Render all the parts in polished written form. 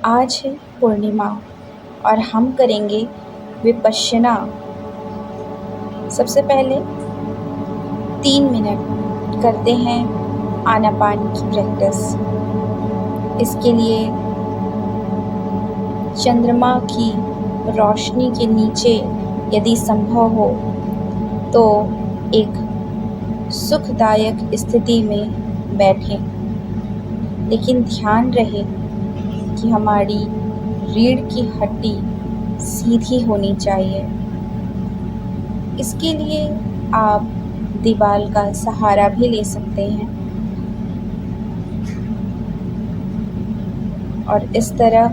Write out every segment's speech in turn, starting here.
आज है पूर्णिमा और हम करेंगे विपश्यना। सबसे पहले 3 मिनट करते हैं आनापान की प्रैक्टिस। इसके लिए चंद्रमा की रोशनी के नीचे यदि संभव हो तो एक सुखदायक स्थिति में बैठें, लेकिन ध्यान रहे कि हमारी रीढ़ की हड्डी सीधी होनी चाहिए। इसके लिए आप दीवार का सहारा भी ले सकते हैं और इस तरह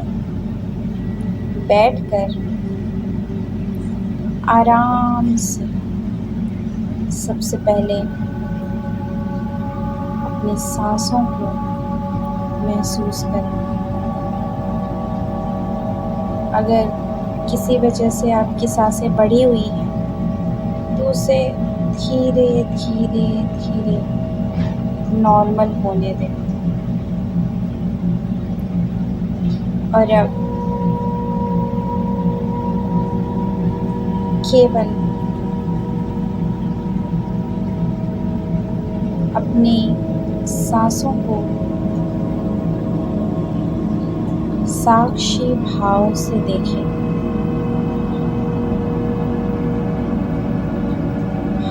बैठकर आराम से सबसे पहले अपनी सांसों को महसूस करें। अगर किसी वजह से आपकी सांसें बढ़ी हुई हैं तो उसे धीरे धीरे धीरे नॉर्मल होने दें। और अब केवल अपनी सांसों को साक्षी भाव से देखें।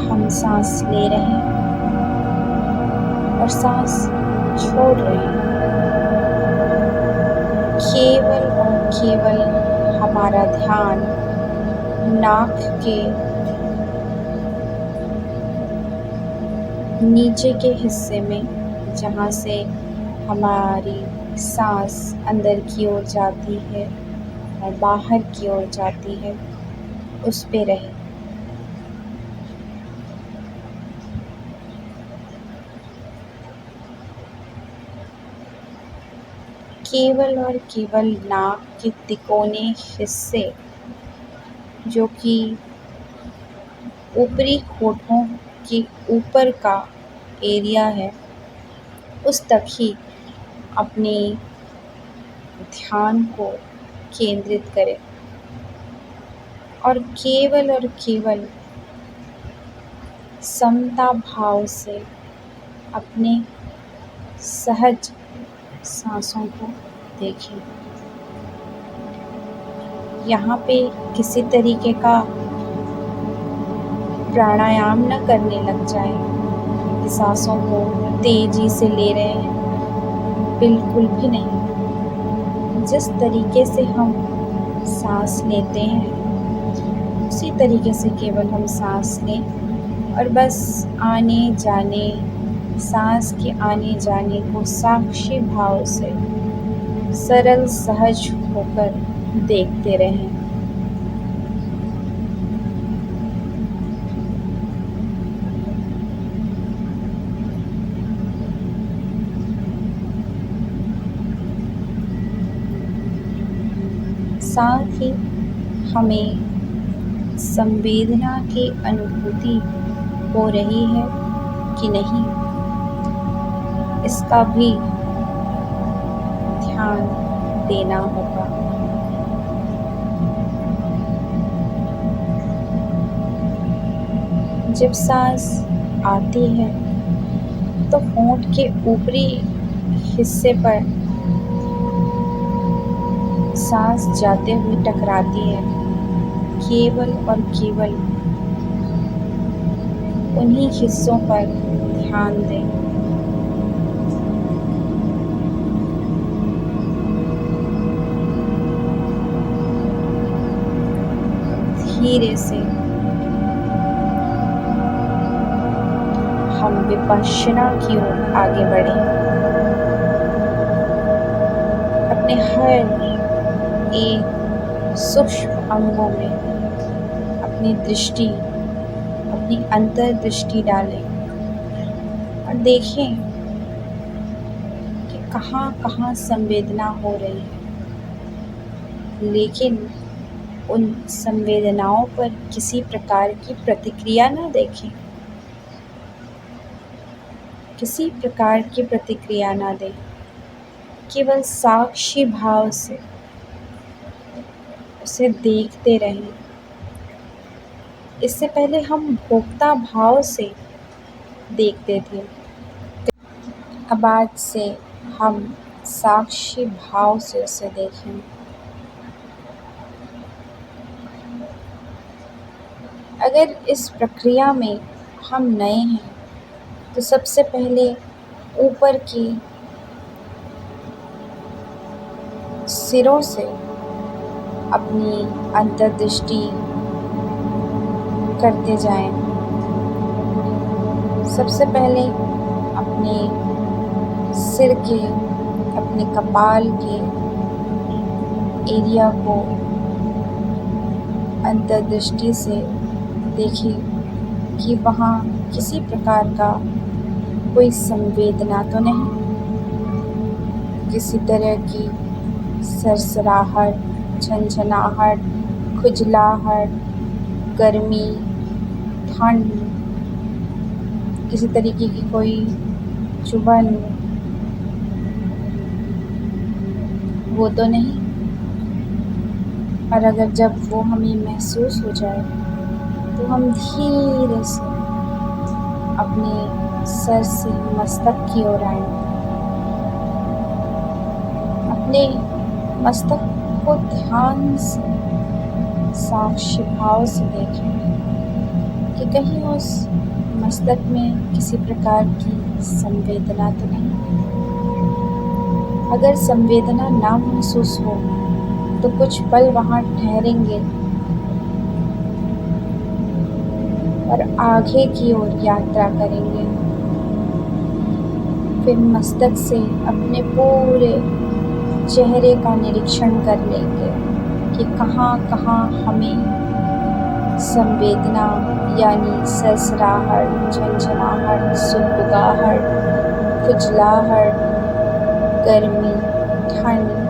हम सांस ले रहे हैं और सांस छोड़ रहे हैं। केवल और केवल हमारा ध्यान नाक के नीचे के हिस्से में, जहाँ से हमारी सांस अंदर की ओर जाती है और बाहर की ओर जाती है, उस पे रहे। केवल और केवल नाक के तिकोने हिस्से, जो कि ऊपरी होठों के ऊपर का एरिया है, उस तक ही अपने ध्यान को केंद्रित करें और केवल समता भाव से अपने सहज सांसों को देखें। यहाँ पे किसी तरीके का प्राणायाम न करने लग जाए कि सांसों को तेजी से ले रहे हैं, बिल्कुल भी नहीं। जिस तरीके से हम सांस लेते हैं उसी तरीके से केवल हम सांस लें और बस आने जाने, सांस के आने जाने को साक्षी भाव से सरल सहज होकर देखते रहें। साथ ही हमें संवेदना की अनुभूति हो रही है कि नहीं, इसका भी ध्यान देना होगा। जब सांस आती है तो होंठ के ऊपरी हिस्से पर सांस जाते हुए टकराती है। केवल और केवल उन्हीं हिस्सों पर ध्यान दें। धीरे से हम विपश्यना की ओर आगे बढ़ें। अपने हर एक सूक्ष्म अंगों में अपनी दृष्टि, अपनी अंतर्दृष्टि डालें और देखें कि कहाँ कहाँ संवेदना हो रही है, लेकिन उन संवेदनाओं पर किसी प्रकार की प्रतिक्रिया न देखें, किसी प्रकार की प्रतिक्रिया ना दें। केवल साक्षी भाव से उसे देखते रहें। इससे पहले हम भोक्ता भाव से देखते थे, अब आज से हम साक्षी भाव से उसे देखें। अगर इस प्रक्रिया में हम नए हैं तो सबसे पहले ऊपर की सिरों से अपनी अंतर्दृष्टि करते जाएं। सबसे पहले अपने सिर के, अपने कपाल के एरिया को अंतर्दृष्टि से देखिए कि वहाँ किसी प्रकार का कोई संवेदना तो नहीं, किसी तरह की सरसराहट, झंझनाहट, खुजलाहट, गर्मी, ठंड, किसी तरीके की कोई चुभन, वो तो नहीं। और अगर जब वो हमें महसूस हो जाए तो हम धीरे से अपने सर से मस्तक की ओर आएं। अपने मस्तक को ध्यान से साक्षी भाव से देखें कि कहीं उस मस्तक में किसी प्रकार की संवेदना तो नहीं। अगर संवेदना ना महसूस हो तो कुछ पल वहाँ ठहरेंगे और आगे की ओर यात्रा करेंगे। फिर मस्तक से अपने पूरे चेहरे का निरीक्षण कर लेंगे कि कहाँ कहाँ हमें संवेदना यानी सरसराहट, झंझनाहट, सुगबुगाहट, खुजलाहट, गर्मी, ठंड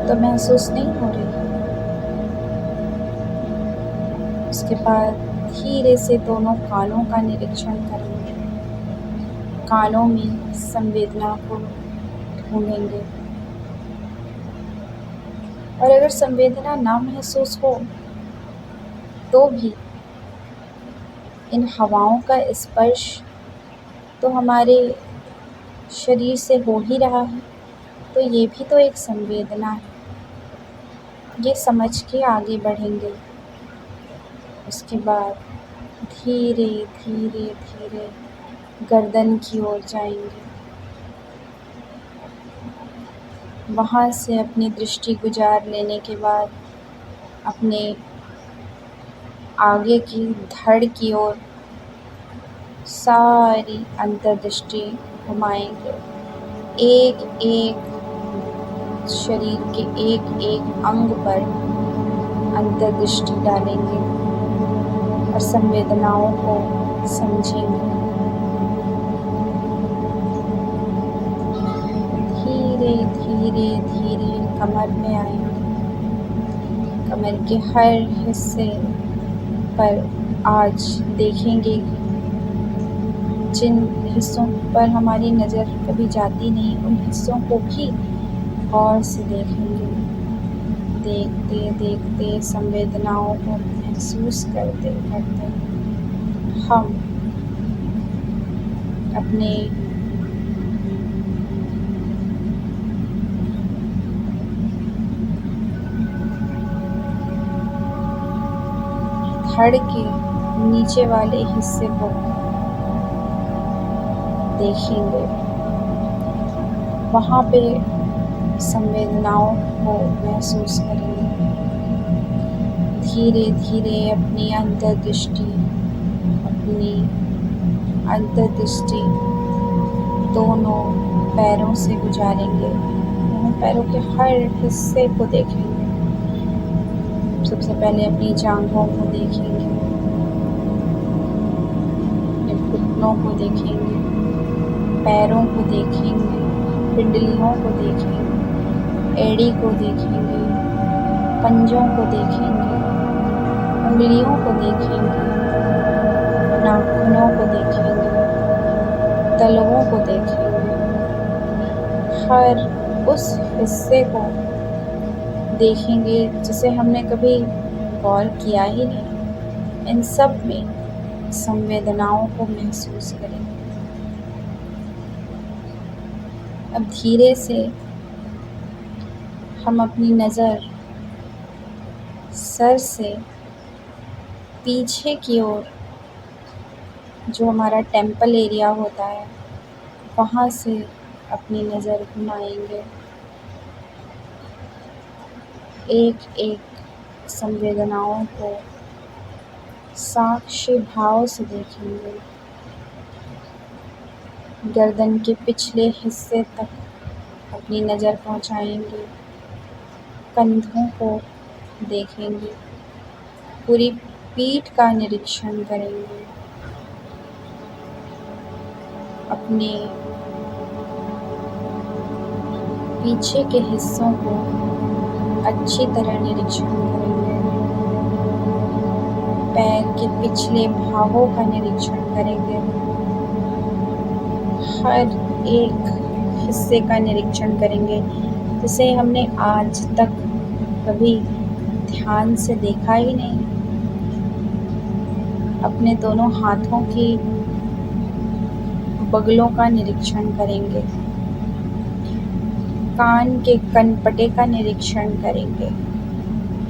तो महसूस नहीं हो रही। उसके बाद धीरे से दोनों कानों का निरीक्षण करेंगे, कानों में संवेदना को ढूंढेंगे। और अगर संवेदना ना महसूस हो तो भी इन हवाओं का स्पर्श तो हमारे शरीर से हो ही रहा है, तो ये भी तो एक संवेदना है। ये समझ के आगे बढ़ेंगे। उसके बाद धीरे धीरे धीरे गर्दन की ओर जाएंगे। वहाँ से अपनी दृष्टि गुजार लेने के बाद अपने आगे की धड़ की ओर सारी अंतर्दृष्टि घुमाएंगे। एक एक शरीर के एक एक अंग पर अंतर्दृष्टि डालेंगे और संवेदनाओं को समझेंगे। धीरे धीरे धीरे कमर में आएंगे। कमर के हर हिस्से पर आज देखेंगे जिन हिस्सों पर हमारी नज़र कभी जाती नहीं, उन हिस्सों को भी गौर से देखेंगे। देखते देखते संवेदनाओं को महसूस करते करते हम अपने धड़ के नीचे वाले हिस्से को देखेंगे। वहाँ पे संवेदनाओं को महसूस करेंगे। धीरे धीरे अपनी अंतर्दृष्टि दोनों पैरों से गुजारेंगे। दोनों पैरों के हर हिस्से को देखेंगे। सबसे पहले अपनी जांघों को देखेंगे, अपने घुटनों को देखेंगे, पैरों को देखेंगे, पिंडलियों को देखेंगे, एड़ी को देखेंगे, पंजों को देखेंगे, उंगलियों को देखेंगे, नाखूनों को देखेंगे, तलवों को देखेंगे, हर उस हिस्से को देखेंगे जिसे हमने कभी गौर किया ही नहीं। इन सब में संवेदनाओं को महसूस करेंगे। अब धीरे से हम अपनी नज़र सर से पीछे की ओर, जो हमारा टेम्पल एरिया होता है, वहाँ से अपनी नज़र घुमाएंगे। एक एक संवेदनाओं को साक्षी भाव से देखेंगे। गर्दन के पिछले हिस्से तक अपनी नज़र पहुँचाएंगे। कंधों को देखेंगे। पूरी पीठ का निरीक्षण करेंगे। अपने पीछे के हिस्सों को अच्छी तरह निरीक्षण करेंगे। पैर के पिछले भागों का निरीक्षण करेंगे। हर एक हिस्से का निरीक्षण करेंगे जिसे हमने आज तक कभी ध्यान से देखा ही नहीं। अपने दोनों हाथों की बगलों का निरीक्षण करेंगे। कान के कनपटे का निरीक्षण करेंगे।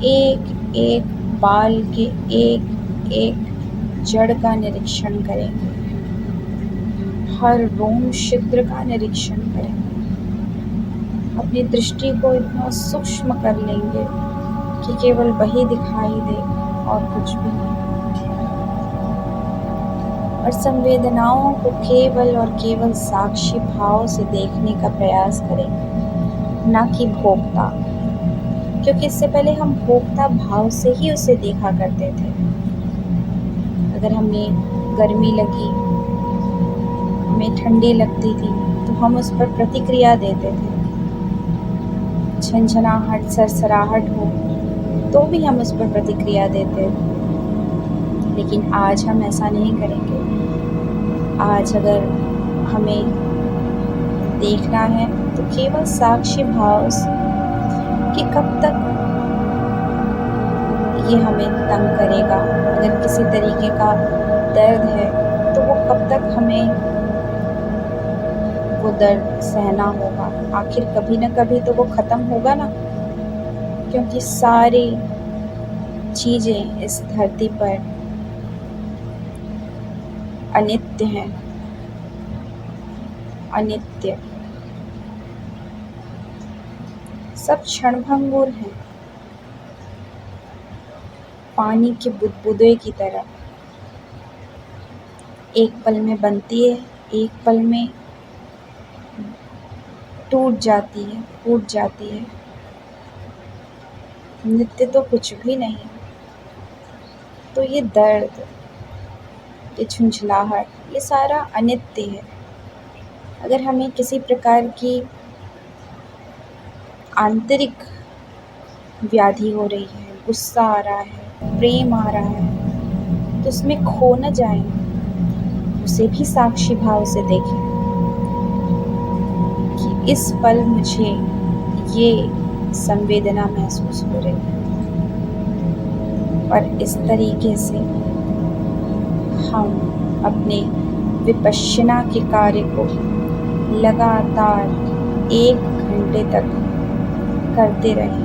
एक एक बाल के एक एक जड़ का निरीक्षण करेंगे। हर रोम छिद्र का निरीक्षण करेंगे। अपनी दृष्टि को इतना सूक्ष्म कर लेंगे कि केवल वही दिखाई दे और कुछ भी नहीं। और संवेदनाओं को केवल और केवल साक्षी भाव से देखने का प्रयास करेंगे, ना कि भोक्ता, क्योंकि इससे पहले हम भोक्ता भाव से ही उसे देखा करते थे। अगर हमें गर्मी लगी, हमें ठंडी लगती थी, तो हम उस पर प्रतिक्रिया देते थे। झंझनाहट, सरसराहट हो तो भी हम उस पर प्रतिक्रिया देते थे। लेकिन आज हम ऐसा नहीं करेंगे। आज अगर हमें देखना है तो केवल साक्षी भाव से कि कब तक ये हमें तंग करेगा। अगर किसी तरीके का दर्द है तो वो कब तक हमें वो दर्द सहना होगा। आखिर कभी न कभी तो वो ख़त्म होगा ना, क्योंकि सारी चीज़ें इस धरती पर अनित्य हैं। अनित्य, सब क्षणभंगुर हैं। पानी के बुदबुदे की तरह एक पल में बनती है, एक पल में टूट जाती है, फूट जाती है। नित्य तो कुछ भी नहीं। तो ये दर्द, ये झुंझलाहट, ये सारा अनित्य है। अगर हमें किसी प्रकार की आंतरिक व्याधि हो रही है, गुस्सा आ रहा है, प्रेम आ रहा है, तो उसमें खो न जाएं, उसे भी साक्षी भाव से देखें कि इस पल मुझे ये संवेदना महसूस हो रही है। और इस तरीके से हम अपने विपश्यना के कार्य को लगातार 1 घंटे तक करते रहें।